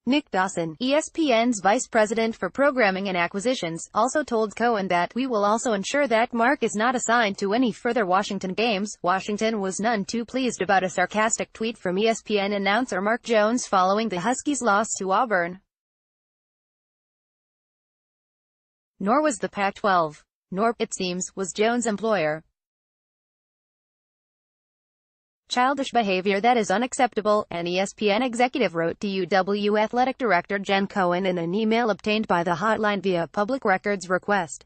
Nick Dawson, ESPN's vice president for programming and acquisitions, also told Cohen that, "We will also ensure that Mark is not assigned to any further Washington games." Washington was none too pleased about a sarcastic tweet from ESPN announcer Mark Jones following the Huskies' loss to Auburn. Nor was the Pac-12. Nor, it seems, was Jones' employer. "Childish behavior that is unacceptable," an ESPN executive wrote to UW athletic director Jen Cohen in an email obtained by the hotline via public records request.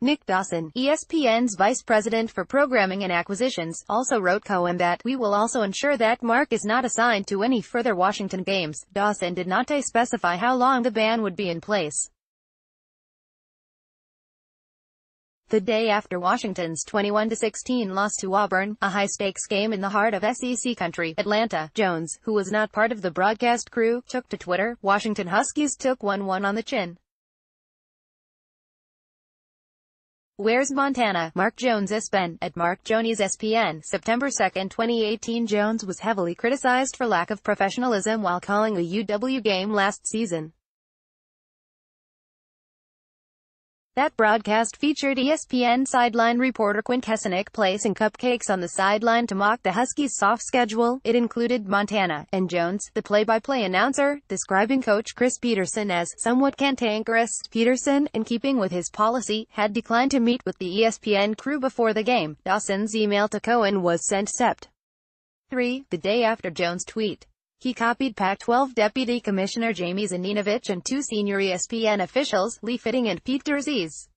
Nick Dawson, ESPN's vice president for programming and acquisitions, also wrote Cohen that, "We will also ensure that Mark is not assigned to any further Washington games." Dawson did not specify how long the ban would be in place. The day after Washington's 21-16 loss to Auburn, a high-stakes game in the heart of SEC country, Atlanta, Jones, who was not part of the broadcast crew, took to Twitter, "Washington Huskies took 1-1 on the chin. Where's Montana? Mark Jones ESPN." At Mark Jones ESPN, September 2, 2018. Jones was heavily criticized for lack of professionalism while calling a UW game last season. That broadcast featured ESPN sideline reporter Quinn Kessenich placing cupcakes on the sideline to mock the Huskies' soft schedule. It included Montana, and Jones, the play-by-play announcer, describing coach Chris Petersen as somewhat cantankerous. Petersen, in keeping with his policy, had declined to meet with the ESPN crew before the game. Dawson's email to Cohen was sent Sept. 3, the day after Jones' tweet. He copied Pac-12 Deputy Commissioner Jamie Zaninovich and two senior ESPN officials, Lee Fitting and Pete Terzies.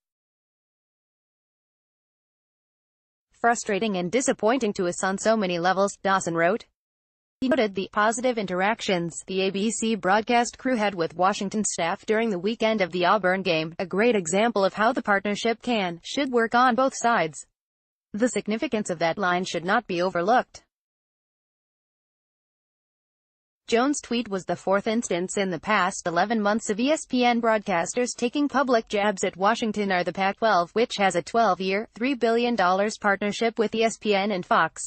"Frustrating and disappointing to us on so many levels," Dawson wrote. He noted the positive interactions the ABC broadcast crew had with Washington staff during the weekend of the Auburn game, a great example of how the partnership should work on both sides. The significance of that line should not be overlooked. Jones' tweet was the fourth instance in the past 11 months of ESPN broadcasters taking public jabs at Washington or the Pac-12, which has a 12-year, $3 billion partnership with ESPN and Fox.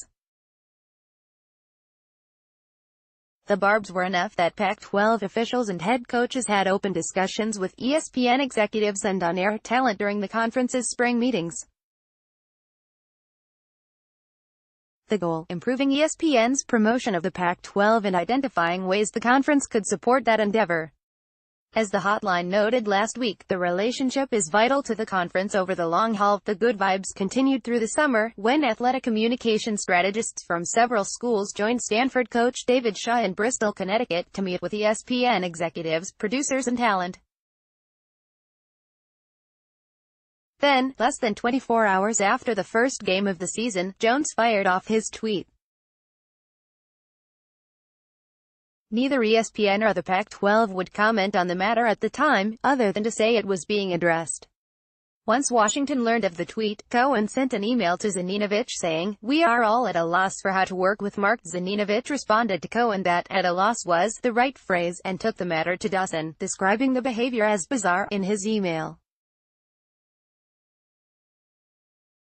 The barbs were enough that Pac-12 officials and head coaches had open discussions with ESPN executives and on-air talent during the conference's spring meetings. The goal: improving ESPN's promotion of the Pac-12 and identifying ways the conference could support that endeavor. As the hotline noted last week, the relationship is vital to the conference over the long haul. The good vibes continued through the summer, when athletic communication strategists from several schools joined Stanford coach David Shaw in Bristol, Connecticut, to meet with ESPN executives, producers and talent. Then, less than 24 hours after the first game of the season, Jones fired off his tweet. Neither ESPN or the Pac-12 would comment on the matter at the time, other than to say it was being addressed. Once Washington learned of the tweet, Cohen sent an email to Zaninovich saying, "We are all at a loss for how to work with Mark." Zaninovich responded to Cohen that "at a loss" was the right phrase, and took the matter to Dawson, describing the behavior as bizarre in his email.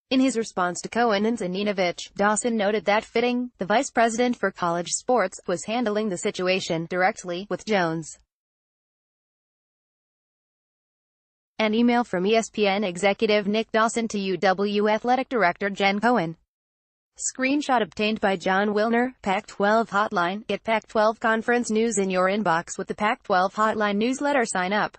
In his response to Cohen and Zaninovich, Dawson noted that Fitting, the vice president for college sports, was handling the situation directly with Jones. An email from ESPN executive Nick Dawson to UW athletic director Jen Cohen. Screenshot obtained by John Wilner, Pac-12 Hotline. Get Pac-12 conference news in your inbox with the Pac-12 Hotline newsletter. Sign up.